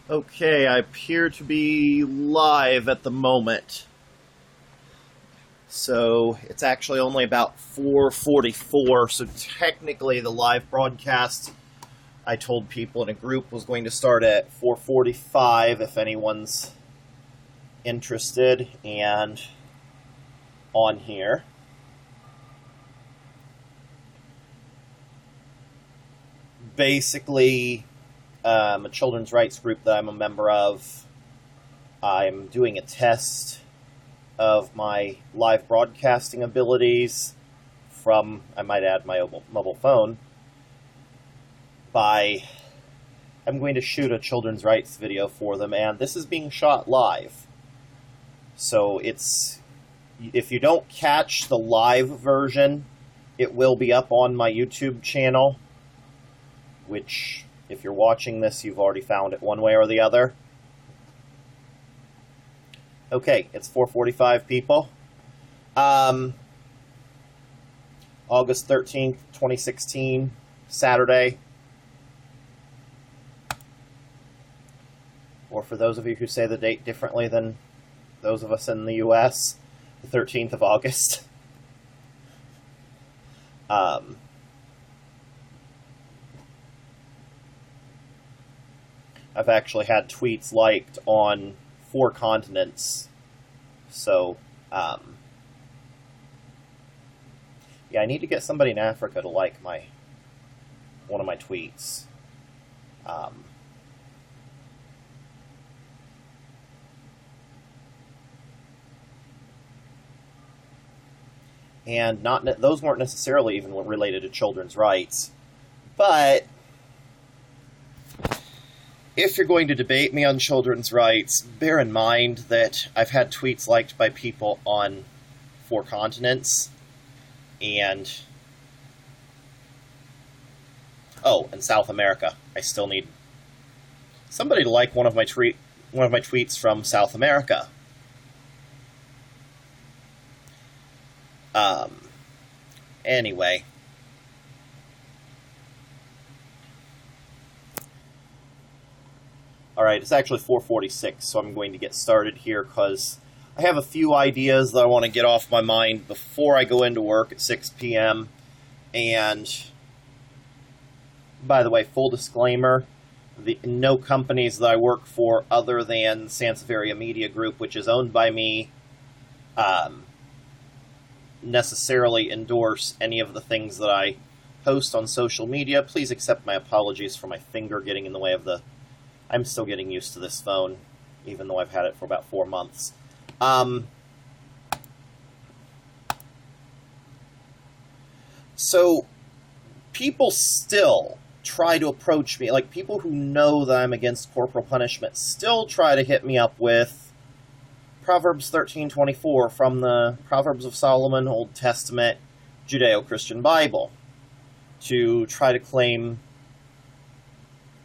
Okay, I appear to be live at the moment. So it's actually only about 4:44, so technically the live broadcast I told people in a group was going to start at 4:45 if anyone's interested and on here. Basically, a children's rights group that I'm a member of. I'm doing a test of my live broadcasting abilities from, I might add, my mobile phone. I'm going to shoot a children's rights video for them, and this is being shot live. So if you don't catch the live version, it will be up on my YouTube channel, which, if you're watching this, you've already found it one way or the other. Okay, it's 4:45, people. August 13th, 2016, Saturday. Or for those of you who say the date differently than those of us in the U.S., the 13th of August. I've actually had tweets liked on 4 continents. So, yeah, I need to get somebody in Africa to like one of my tweets. And those weren't necessarily even related to children's rights. But if you're going to debate me on children's rights, bear in mind that I've had tweets liked by people on 4 continents, and South America. I still need somebody to like one of my tweets from South America. Anyway. Alright, it's actually 4:46, so I'm going to get started here because I have a few ideas that I want to get off my mind before I go into work at 6 p.m. And, by the way, full disclaimer, no companies that I work for other than Sansevieria Media Group, which is owned by me, necessarily endorse any of the things that I post on social media. Please accept my apologies for my finger getting in the way of I'm still getting used to this phone, even though I've had it for about 4 months. So, people still try to approach me, like people who know that I'm against corporal punishment, still try to hit me up with Proverbs 13:24 from the Proverbs of Solomon, Old Testament, Judeo-Christian Bible, to try to claim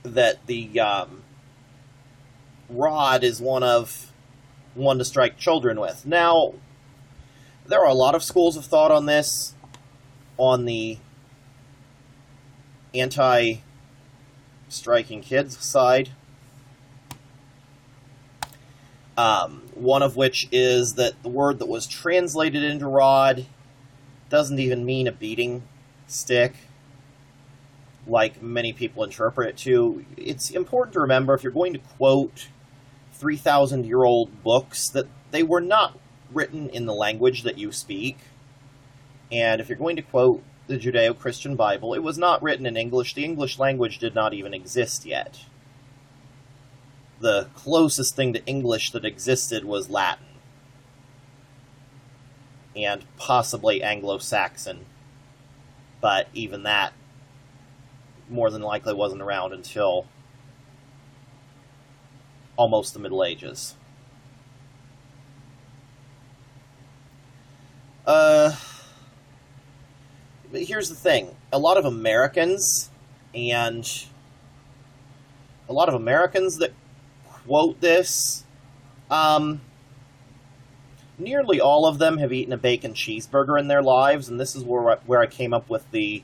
that the rod is one to strike children with. Now, there are a lot of schools of thought on this, on the anti-striking kids side. One of which is that the word that was translated into rod doesn't even mean a beating stick, like many people interpret it to. It's important to remember, if you're going to quote 3,000-year-old books, that they were not written in the language that you speak. And if you're going to quote the Judeo-Christian Bible, it was not written in English. The English language did not even exist yet. The closest thing to English that existed was Latin. And possibly Anglo-Saxon. But even that more than likely wasn't around until almost the Middle Ages. But here's the thing. A lot of Americans that quote this, nearly all of them have eaten a bacon cheeseburger in their lives, and this is where I came up with the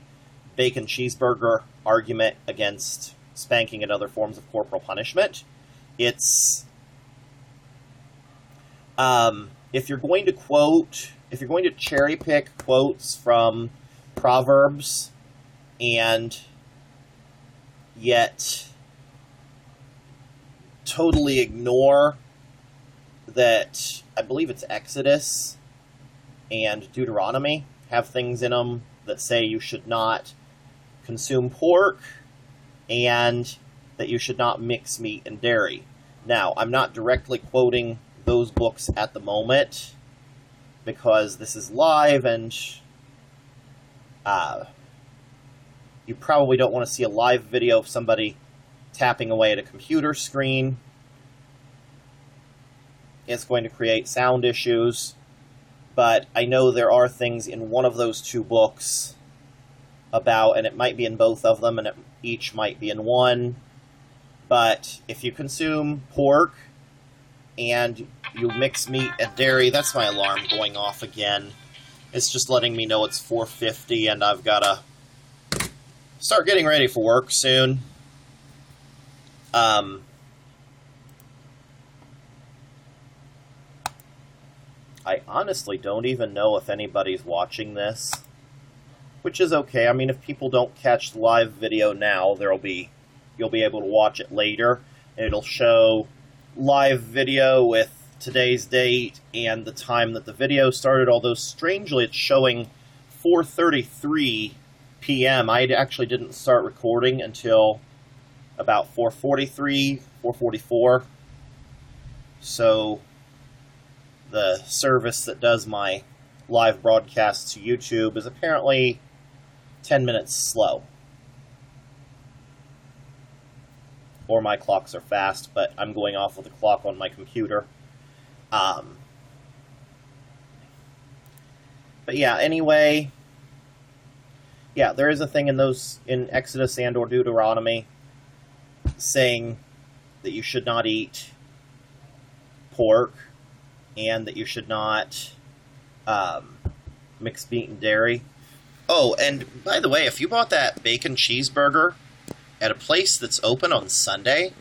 bacon cheeseburger argument against spanking and other forms of corporal punishment. It's if you're going to cherry pick quotes from Proverbs and yet totally ignore that, I believe it's Exodus and Deuteronomy have things in them that say you should not consume pork and that you should not mix meat and dairy. Now, I'm not directly quoting those books at the moment because this is live and you probably don't want to see a live video of somebody tapping away at a computer screen. It's going to create sound issues, but I know there are things in one of those two books about, and it might be in both of them, and each might be in one, but if you consume pork and you mix meat and dairy, that's my alarm going off again. It's just letting me know it's 4:50 and I've got to start getting ready for work soon. I honestly don't even know if anybody's watching this, which is okay. I mean, if people don't catch the live video now, you'll be able to watch it later, and it'll show live video with today's date and the time that the video started, although strangely it's showing 4:33 p.m. I actually didn't start recording until about 4:43, 4:44. So the service that does my live broadcasts to YouTube is apparently 10 minutes slow. Or my clocks are fast, but I'm going off of the clock on my computer. But yeah, anyway, yeah, there is a thing in Exodus and or Deuteronomy saying that you should not eat pork and that you should not mix meat and dairy. Oh, and by the way, if you bought that bacon cheeseburger at a place that's open on Sunday,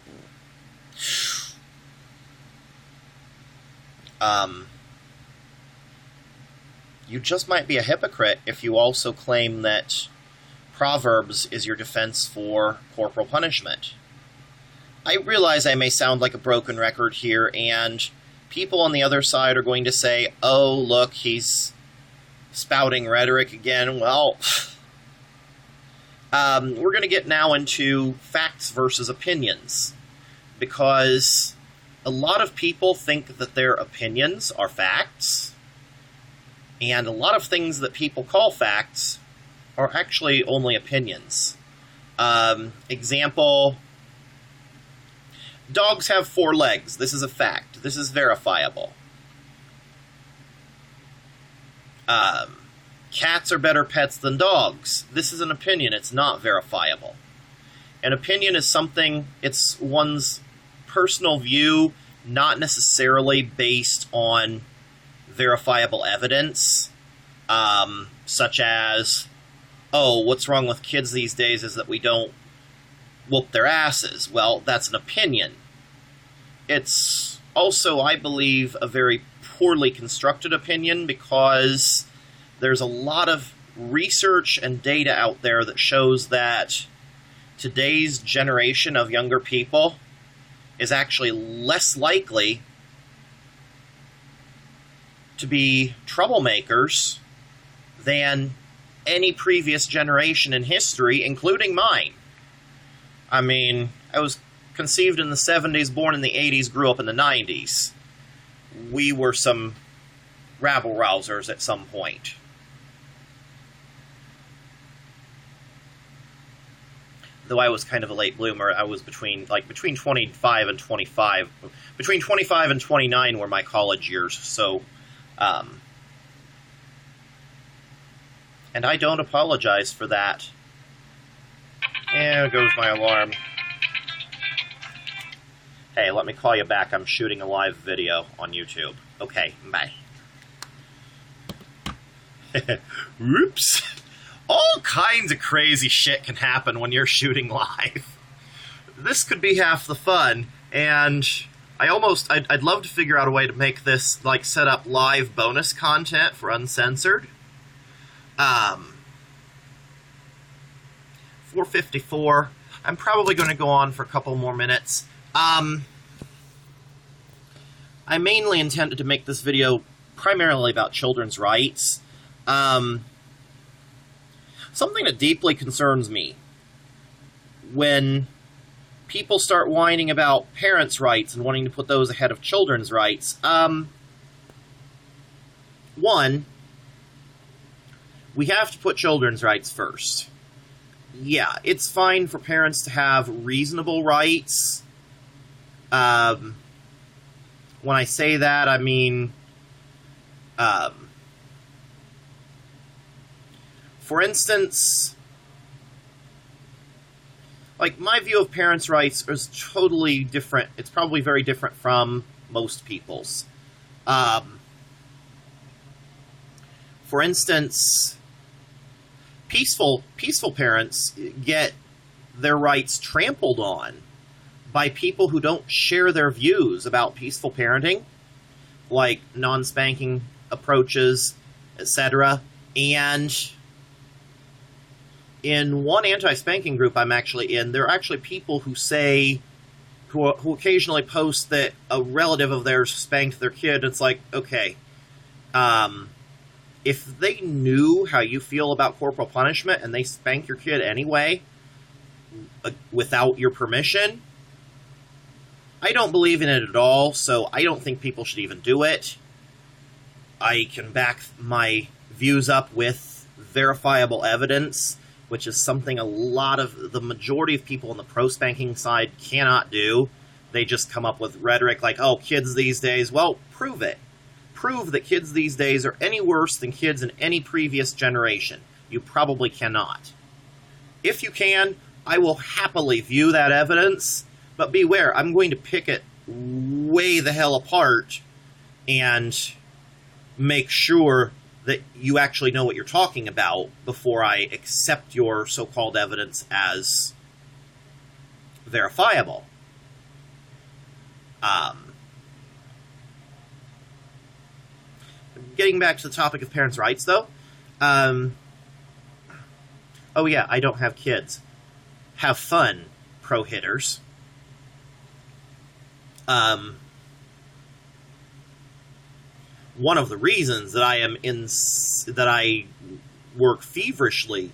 you just might be a hypocrite if you also claim that Proverbs is your defense for corporal punishment. I realize I may sound like a broken record here, and people on the other side are going to say, oh, look, he's spouting rhetoric again. Well, we're going to get now into facts versus opinions, because a lot of people think that their opinions are facts, and a lot of things that people call facts are actually only opinions. Example, dogs have 4 legs. This is a fact. This is verifiable. Cats are better pets than dogs. This is an opinion. It's not verifiable. An opinion is something, it's one's personal view, not necessarily based on verifiable evidence, such as, oh, what's wrong with kids these days is that we don't whoop their asses. Well, that's an opinion. It's also, I believe, a very poorly constructed opinion, because there's a lot of research and data out there that shows that today's generation of younger people is actually less likely to be troublemakers than any previous generation in history, including mine. I mean, I was conceived in the 70s, born in the 80s, grew up in the 90s. We were some rabble-rousers at some point. Though I was kind of a late bloomer, I was between 25 and 25. Between 25 and 29 were my college years, so... and I don't apologize for that. And there goes my alarm. Hey, let me call you back. I'm shooting a live video on YouTube. Okay, bye. Whoops. All kinds of crazy shit can happen when you're shooting live. This could be half the fun. And I'd love to figure out a way to make this, like, set up live bonus content for Uncensored. 4:54. I'm probably going to go on for a couple more minutes. I mainly intended to make this video primarily about children's rights. Something that deeply concerns me when people start whining about parents' rights and wanting to put those ahead of children's rights. One, we have to put children's rights first. Yeah, it's fine for parents to have reasonable rights. When I say that, I mean, for instance, like, my view of parents' rights is totally different. It's probably very different from most people's. For instance, peaceful parents get their rights trampled on by people who don't share their views about peaceful parenting, like non-spanking approaches, etc. And in one anti-spanking group I'm actually in, there are actually people who say, who occasionally post that a relative of theirs spanked their kid. It's like, okay, if they knew how you feel about corporal punishment and they spank your kid anyway, without your permission, I don't believe in it at all, so I don't think people should even do it. I can back my views up with verifiable evidence, which is something the majority of people on the pro-spanking side cannot do. They just come up with rhetoric like, oh, kids these days. Well, prove it. Prove that kids these days are any worse than kids in any previous generation. You probably cannot. If you can, I will happily view that evidence, but beware, I'm going to pick it way the hell apart and make sure that you actually know what you're talking about before I accept your so-called evidence as verifiable. Getting back to the topic of parents' rights, though. Oh yeah, I don't have kids. Have fun, pro-hitters. One of the reasons that I work feverishly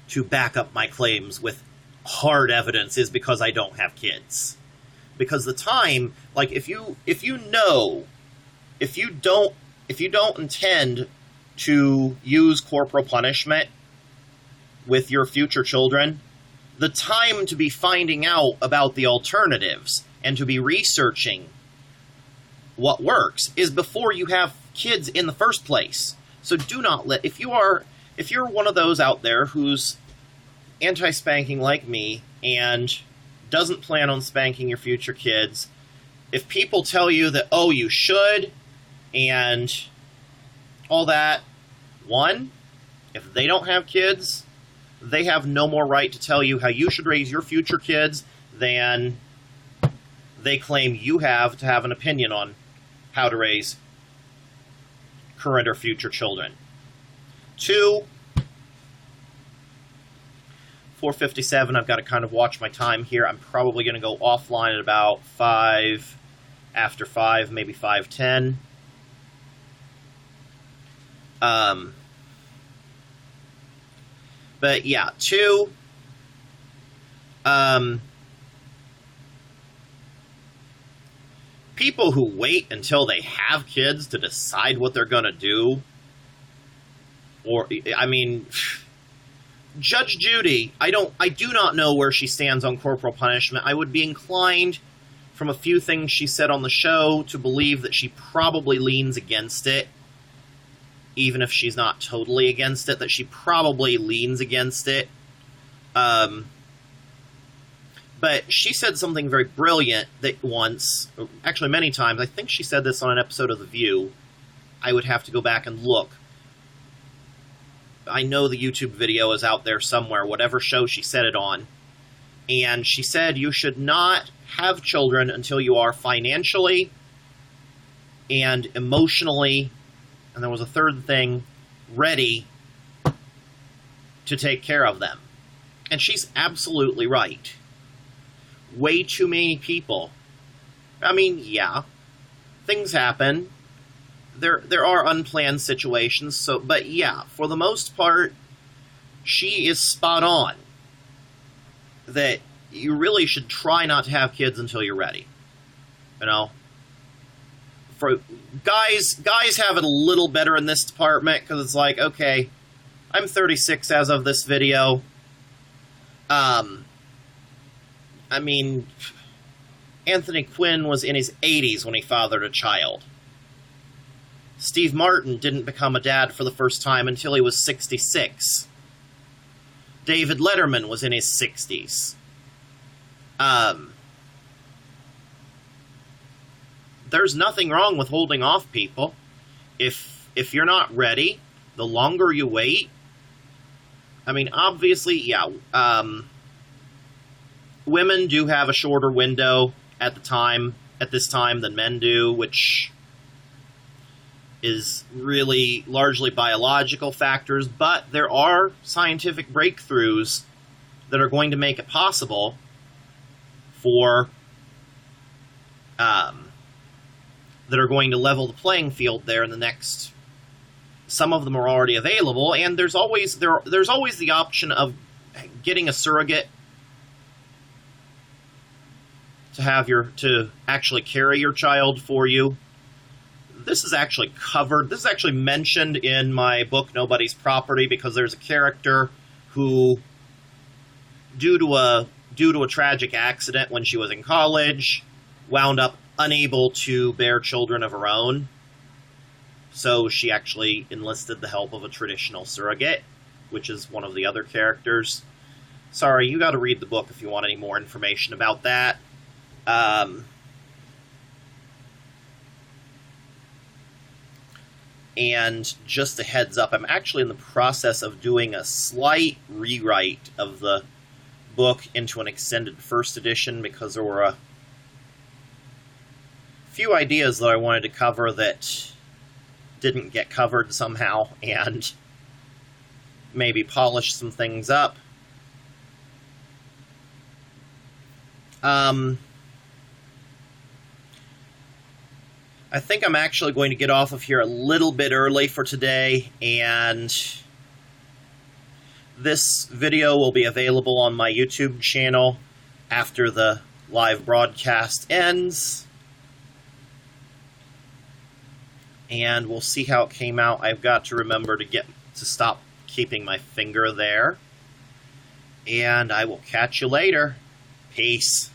to back up my claims with hard evidence is because I don't have kids. Because the time, like, if you don't intend to use corporal punishment with your future children, the time to be finding out about the alternatives and to be researching what works is before you have kids in the first place. So do not if you're one of those out there who's anti-spanking like me and doesn't plan on spanking your future kids, if people tell you that, oh, you should, and all that, one, if they don't have kids, they have no more right to tell you how you should raise your future kids than they claim you have to have an opinion on how to raise current or future children. 2, 4:57, I've got to kind of watch my time here. I'm probably going to go offline at about after 5, maybe 5:10. But yeah, 2, people who wait until they have kids to decide what they're going to do, or, I mean, Judge Judy, I do not know where she stands on corporal punishment. I would be inclined, from a few things she said on the show, to believe that she probably leans against it, even if she's not totally against it, that she probably leans against it. But she said something very brilliant that once, actually many times, I think she said this on an episode of The View. I would have to go back and look. I know the YouTube video is out there somewhere, whatever show she said it on. And she said you should not have children until you are financially and emotionally, and there was a third thing, ready to take care of them. And she's absolutely right. Way too many people. I mean, yeah, things happen. There are unplanned situations, but yeah, for the most part, she is spot on. That you really should try not to have kids until you're ready. You know? For guys have it a little better in this department, because it's like, okay, I'm 36 as of this video. I mean, Anthony Quinn was in his 80s when he fathered a child. Steve Martin didn't become a dad for the first time until he was 66. David Letterman was in his 60s. There's nothing wrong with holding off, people. If you're not ready, the longer you wait, I mean, obviously, yeah, women do have a shorter window at this time than men do, which is really largely biological factors, but there are scientific breakthroughs that are going to make it possible for that are going to level the playing field there in the next. Some of them are already available, and there's always the option of getting a surrogate to actually carry your child for you. This is actually covered. This is actually mentioned in my book Nobody's Property, because there's a character who, due to a tragic accident when she was in college, wound up unable to bear children of her own. So she actually enlisted the help of a traditional surrogate, which is one of the other characters. Sorry, you got to read the book if you want any more information about that. And just a heads up, I'm actually in the process of doing a slight rewrite of the book into an extended first edition, because there were a few ideas that I wanted to cover that didn't get covered somehow, and maybe polish some things up. I think I'm actually going to get off of here a little bit early for today, and this video will be available on my YouTube channel after the live broadcast ends. And we'll see how it came out. I've got to remember to stop keeping my finger there. And I will catch you later. Peace.